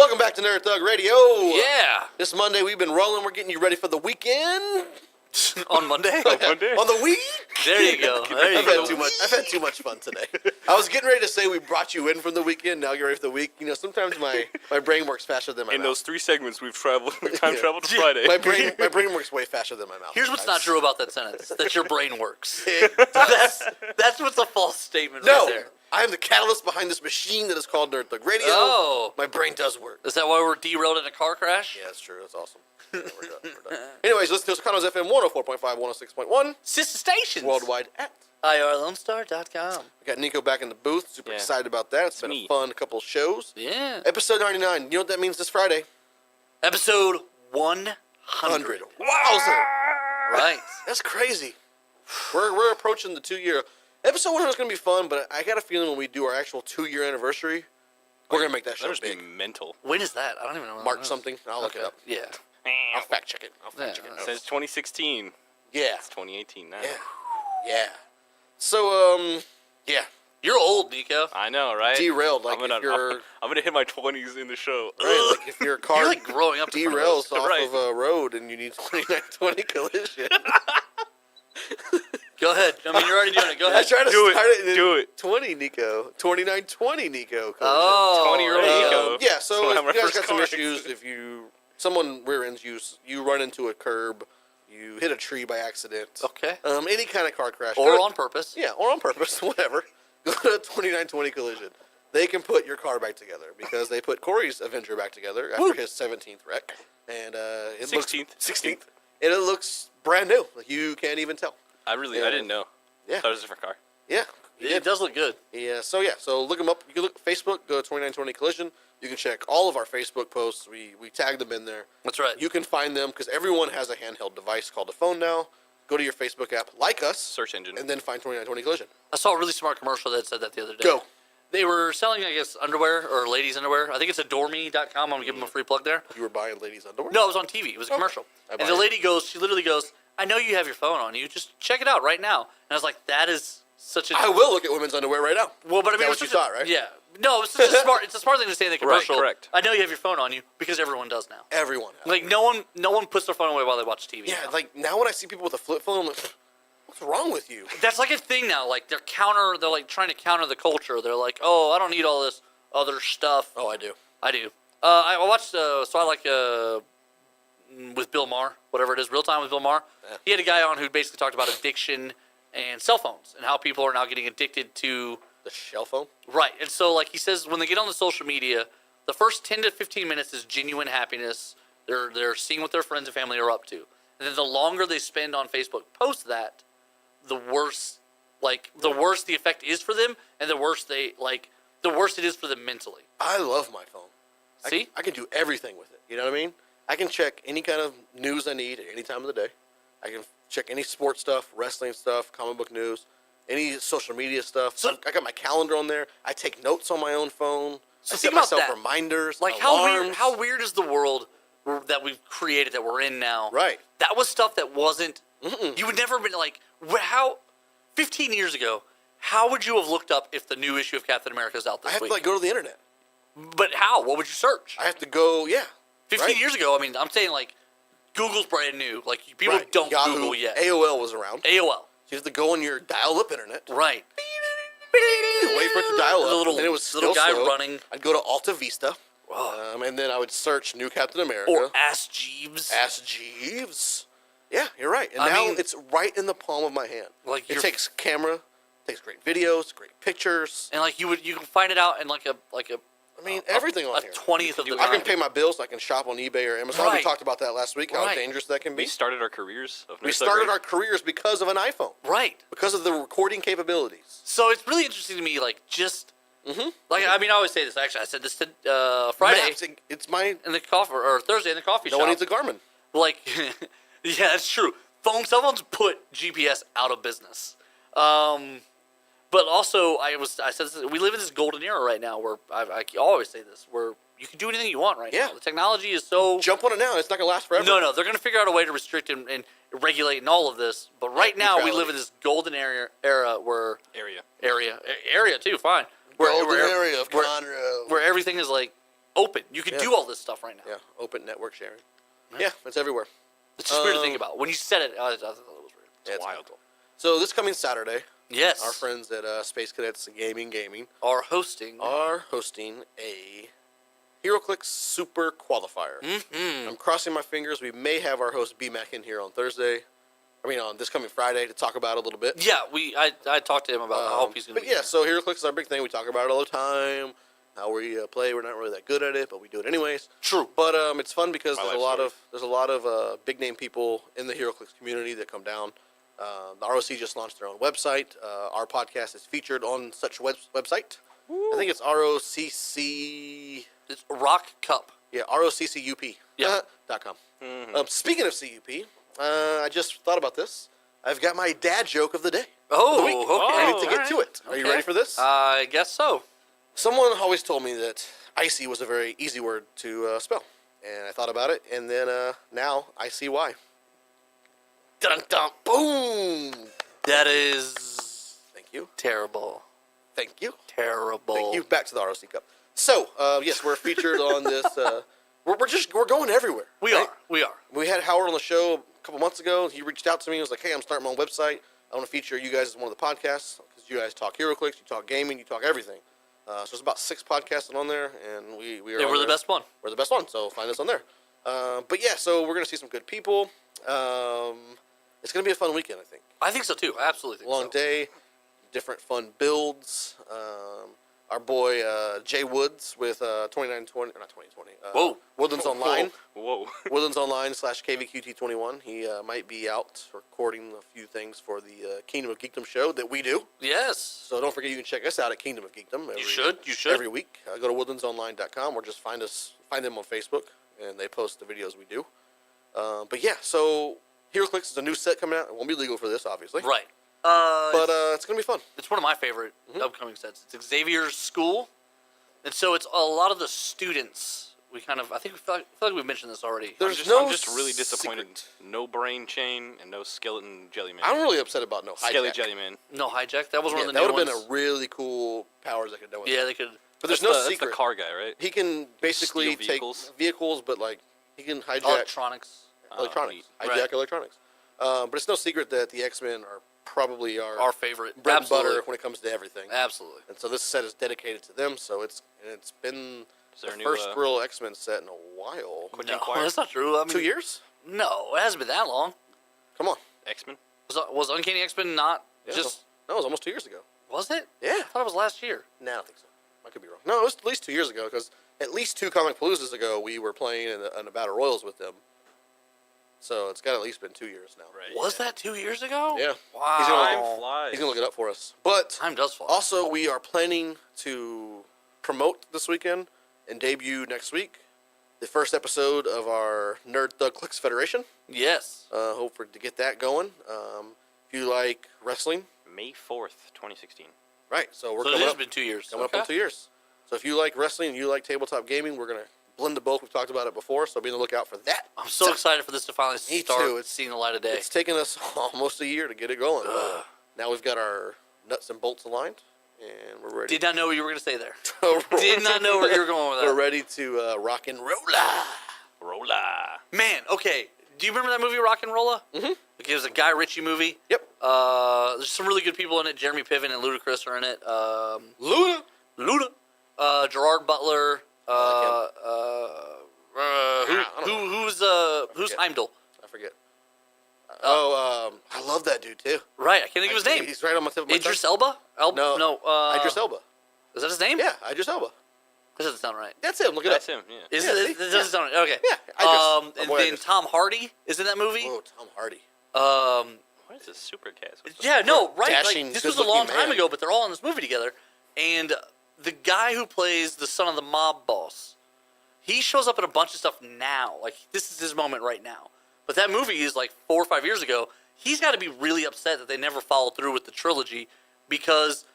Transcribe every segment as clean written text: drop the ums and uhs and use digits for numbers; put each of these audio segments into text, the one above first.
Welcome back to Nerd Thug Radio. Yeah. This Monday we've been rolling. We're getting you ready for the weekend. On Monday? On the week. There you go. I've had too much fun today. I was getting ready to say we brought you in from the weekend. Now you're ready for the week. You know, sometimes my brain works faster than my mouth. In those 3 segments, we've traveled to Friday. My brain works way faster than my mouth. Here's what's not true about that sentence: that your brain works. It does. That's what's a false statement No. right there. I am the catalyst behind this machine that is called Nerd Thug Radio. Oh. My brain does work. Is that why we're derailed in a car crash? Yeah, that's true. That's awesome. Yeah, we're done. Anyways, listen to Sopranos FM 104.5, 106.1. Sister stations. Worldwide at. IRLoneStar.com. We got Nico back in the booth. Super excited about that. It's been a fun couple shows. Yeah. Episode 99. You know what that means this Friday? Episode 100. Wowzer. Right. That's crazy. We're approaching the 2-year. Episode 100 is going to be fun, but I got a feeling when we do our actual 2-year anniversary, we're going to make that show big. Be mental. When is that? I don't even know. March something. I'll look it up. Yeah. I'll fact check it. It says 2016. Yeah. It's 2018 now. Yeah. So, yeah. You're old, Nico. I know, right? Derailed. Like, I'm gonna hit my 20s in the show. Right, like if your car You're like growing up. derails off of a road and you need 2920 collision. Go ahead. I mean, you're already doing it. Go I ahead. tried to Do start it. in Do it. 20 Nico. 2920 Nico collision. Oh. 20-year-old Nico. Yeah, so That's if my you guys first got some car issues, if someone rear ends you run into a curb, you hit a tree by accident. Okay. Any kind of car crash. Or on purpose. Yeah, or on purpose, whatever. Go to 2920 collision. They can put your car back together because they put Corey's Avenger back together after his 17th wreck. And it 16th. And it looks brand new. Like you can't even tell. I didn't know. Yeah. I thought it was a different car. Yeah. It does look good. Yeah, so look them up. You can look at Facebook, go to 2920 Collision. You can check all of our Facebook posts. We tag them in there. That's right. You can find them because everyone has a handheld device called a phone now. Go to your Facebook app, like us, Search engine. and then find 2920 Collision. I saw a really smart commercial that said that the other day. Go. They were selling, I guess, underwear or ladies' underwear. I think it's adoreme.com. I'm going to give them a free plug there. You were buying ladies' underwear? No, it was on TV. It was a commercial. And the lady she literally goes, I know you have your phone on you. Just check it out right now. And I was like, that is such a... I will look at women's underwear right now. Well, but I mean, That's what you thought, right? Yeah. No, it's such a smart. It's a smart thing to say in the commercial. Right, correct. I know you have your phone on you because everyone does now. Everyone has. Like no one puts their phone away while they watch TV. Yeah, now. like now when I see people with a flip phone, I'm like, what's wrong with you? That's like a thing now. Like they're like trying to counter the culture. They're like, oh, I don't need all this other stuff. Oh, I do. I do. I watched. So I like with Bill Maher, whatever it is, Real Time with Bill Maher. Yeah. He had a guy on who basically talked about addiction and cell phones and how people are now getting addicted to the shell phone. Right, and so like he says, when they get on the social media, the first 10 to 15 minutes is genuine happiness. They're seeing what their friends and family are up to, and then the longer they spend on Facebook post that, the worse, the worse the effect is for them, and the worse the worse it is for them mentally. I love my phone. See, I can do everything with it. You know what I mean? I can check any kind of news I need at any time of the day. I can check any sports stuff, wrestling stuff, comic book news, any social media stuff. So, I got my calendar on there. I take notes on my own phone. So I set myself reminders, like alarms. how weird is the world that we've created that we're in now? Right. That was stuff that wasn't. You would never have been like how 15 years ago. How would you have looked up if the new issue of Captain America is out this week? I have to go to the internet. But how? What would you search? I have to go. 15 years ago. I mean, I'm saying like Google's brand new. Like people don't Yahoo, Google yet. AOL was around. AOL. You have to go on your dial-up internet. Right. Wait for it to dial up. And it was little still guy slow. running. I'd go to Alta Vista. And then I would search New Captain America. Or Ask Jeeves. Ask Jeeves. Yeah, you're right. And now it's right in the palm of my hand. Like it takes camera, takes great videos, great pictures. And like you can find it out in like a everything on here. 20th of the I can pay my bills. I can shop on eBay or Amazon. Right. We talked about that last week, how dangerous that can be. We started our careers. We started our careers because of an iPhone. Right. Because of the recording capabilities. So it's really interesting to me, like, just... Like, I mean, I always say this, actually. I said this to Friday. It's my... In the coffee... Or Thursday in the coffee shop. No one needs a Garmin. Like, yeah, that's true. Cell phones put GPS out of business. But also, I said this, we live in this golden era right now where I always say this, where you can do anything you want right now. The technology is so... Jump on it now. It's not going to last forever. No. They're going to figure out a way to restrict and regulate and all of this. But right now, we live in this golden era where... Area too, fine. Golden area of Conroe. Where everything is like open. You can Yeah. do all this stuff right now. Yeah, open network sharing. Yeah, it's everywhere. It's just weird to think about. When you said it, I thought it was weird. Yeah, it's wild. cool. So this coming Saturday, Yes. our friends at Space Cadets Gaming are hosting. are hosting a Heroclix Super Qualifier. Mm-hmm. I'm crossing my fingers. We may have our host B-Mac in here on Thursday. On this coming Friday to talk about it a little bit. Yeah, I talked to him about I hope he's going to But be yeah, so Heroclix is our big thing. We talk about it all the time. How we play. We're not really that good at it, but we do it anyways. True. But it's fun because My there's a lot of big name people in the Heroclix community that come down. The ROC just launched their own website. Our podcast is featured on such website. I think it's ROCC. It's Rock Cup. Yeah, ROCCUP. Yeah. .com. Speaking of CUP, I just thought about this. I've got my dad joke of the day. Oh, Of the week. okay. I need to get to Alright. it. Are you Okay. ready for this? I guess so. Someone always told me that icy was a very easy word to spell. And I thought about it, and then now I see why. Dun dun boom! That is Thank you. terrible. Thank you. Terrible. Thank you. Back to the ROC Cup. So, yes, we're featured on this. We're going everywhere. We right? are. We are. We had Howard on the show a couple months ago. He reached out to me. He was like, "Hey, I'm starting my own website. I want to feature you guys as one of the podcasts because you guys talk Heroclix, you talk gaming, you talk everything." So there's about 6 podcasts on there, and we are. Yeah, on we're the there. best one. We're the best one, so find us on there. But yeah, so we're gonna see some good people. It's gonna be a fun weekend, I think. I think so too. I absolutely think Long so. day, different fun builds. Our boy Jay Woods with 2920, or not 2020. Whoa. Woodlands Online. Whoa. Woodlands Online /KVQT21. He might be out recording a few things for the Kingdom of Geekdom show that we do. Yes. So don't forget you can check us out at Kingdom of Geekdom. You should. Every week. Go to woodlandsonline.com or just find them on Facebook, and they post the videos we do. But yeah, so Heroclix is a new set coming out. It won't be legal for this, obviously. Right. But it's going to be fun. It's one of my favorite upcoming sets. It's Xavier's school, and so it's a lot of the students. We kind of, I feel like we've mentioned this already. There's I'm just really disappointed. secret. No brain chain and no skeleton jellyman. I'm really upset about no hijack. Skelly jellyman. No hijack. That was one Yeah, of the that new would have ones. been a really cool powers they could have done with Yeah, that. they could. But there's That's no the secret. car guy, right? He can basically Steal take vehicles, but like he can hijack Electronics. electronics. neat. Hijack Right. electronics. But it's no secret that the X-Men are probably Our favorite. bread Absolutely. and butter when it comes to everything. Absolutely. And so this set is dedicated to them. So it's been Is there the a new, first real X-Men set in a while. Quick No, Inquire? that's not true. I mean, 2 years? No, it hasn't been that long. Come on. X-Men? Was Uncanny X-Men not Yeah, just? no, it was almost 2 years ago. Was it? Yeah. I thought it was last year. No, I don't think so. I could be wrong. No, it was at least 2 years ago because at least 2 Comic Paloozas ago we were playing in a Battle Royals with them. So it's got at least been 2 years now. Right. Was that 2 years ago? Yeah. Wow. He's gonna Time flies. He's going to look it up for us. But Time does fly. also, we are planning to promote this weekend and debut next week the first episode of our Nerd Thug Clicks Federation. Yes. Hope to get that going. If you like wrestling, May 4th, 2016. right? So we're So it coming has up, been 2 years. coming up on 2 years. So if you like wrestling and you like tabletop gaming, we're gonna blend the both. We've talked about it before, so be on the lookout for that. I'm so excited for this to finally Me start too. It's- seeing the light of day. It's taken us almost a year to get it going. Now we've got our nuts and bolts aligned, and we're ready. Did not know what you were going to say there. to Did not know where you were going with We're that. ready to rock and roll. Rolla. Man, okay. Do you remember that movie Rock and Rolla? Mm-hmm. It was a Guy Ritchie movie. Yep. There's some really good people in it. Jeremy Piven and Ludacris are in it. Luda. Gerard Butler. Who's forget. Heimdall? I forget. I love that dude too. Right, I can't think of his name. He's right on my tip of my Idris tongue. Elba? No. Idris Elba. Is that his name? Yeah, Idris Elba. That doesn't sound right. That's him. Look it That's up. him, yeah. Is Yeah, it? see? It doesn't sound right. Okay. Yeah, Idris. And boy then Idris. Tom Hardy is in that movie. Oh, Tom Hardy. What is this super cast? What's Yeah, no, right. Dashing, Like, this was a good-looking long time man. ago, but they're all in this movie together. And the guy who plays the son of the mob boss, he shows up in a bunch of stuff now. Like, this is his moment right now. But that movie is like 4 or 5 years ago. He's got to be really upset that they never followed through with the trilogy because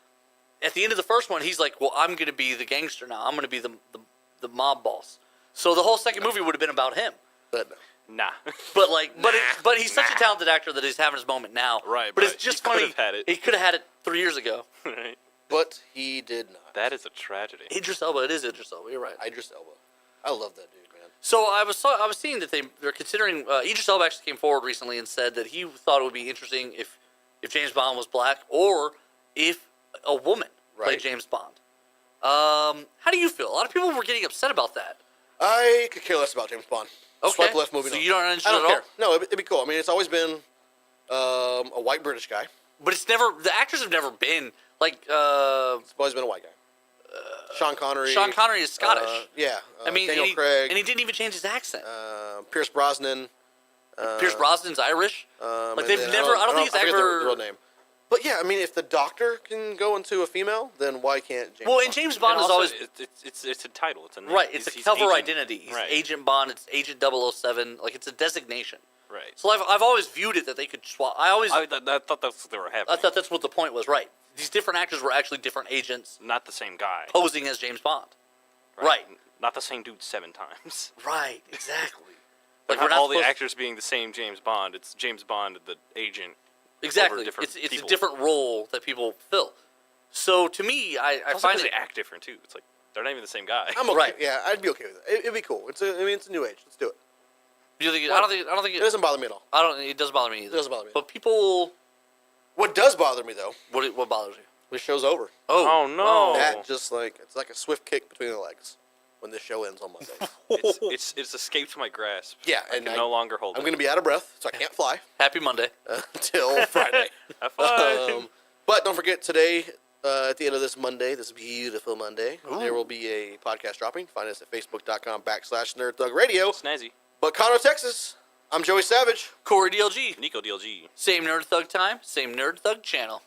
at the end of the first one, he's like, well, I'm going to be the gangster now. I'm going to be the mob boss. So the whole second movie would have been about him. But no. Nah. But like, but he's such a talented actor that he's having his moment now. Right, But but it's just he funny. could've had it. He could have had it 3 years ago. Right. But he did not. That is a tragedy. Idris Elba. It is Idris Elba. You're right. Idris Elba. I love that dude, man. So I was seeing that they're considering. Idris Elba actually came forward recently and said that he thought it would be interesting if James Bond was black or if a woman played James Bond. How do you feel? A lot of people were getting upset about that. I could care less about James Bond. Okay. Swipe left, moving so on. you don't understand I don't at care. No, it'd be cool. I mean, it's always been a white British guy. But it's never. The actors have never been like. It's always been a white guy. Sean Connery. Sean Connery is Scottish. Yeah. I mean, Daniel Craig. and he didn't even change his accent. Pierce Brosnan. Pierce Brosnan's Irish. Like and they've then never. I don't think it's forget ever. the real name. But yeah, I mean, if the Doctor can go into a female, then why can't James? Well, Bond? and James Bond And is also, always it's a title. It's a name. right. It's He's a cover Agent- identity. He's right. Agent Bond. It's Agent 007. Like it's a designation. Right. So I've always viewed it that they could swap. I thought that's what they were having. I thought that's what the point was. Right. These different actors were actually different agents Not the same guy. posing as James Bond. Right. Not the same dude 7 times. Right. Exactly. Like we're not not all the supposed- actors being the same James Bond. It's James Bond, the agent. Exactly. over different It's a people. different role that people fill. So to me, I Also find because it. they act different too. It's like they're not even the same guy. I'm okay. Right. Yeah, I'd be okay with it. It'd be cool. It's a new age. Let's do it. Do you think? I don't think It doesn't bother me at all. I don't. It doesn't bother me either. It doesn't bother me. But people. What does bother me though, What bothers you? the show's over. Oh, no. That just like it's like a swift kick between the legs when this show ends on Monday. It's escaped my grasp. Yeah, I and can no longer hold I'm it. going to be out of breath, so I can't fly Happy Monday. until Friday. Have fun. But don't forget today, at the end of this Monday, this beautiful Monday, there will be a podcast dropping. Find us at facebook.com/NerdThugRadio. Snazzy. But Conroe, Texas, I'm Joey Savage. Corey DLG. Nico DLG. Same Nerd Thug time. Same Nerd Thug channel.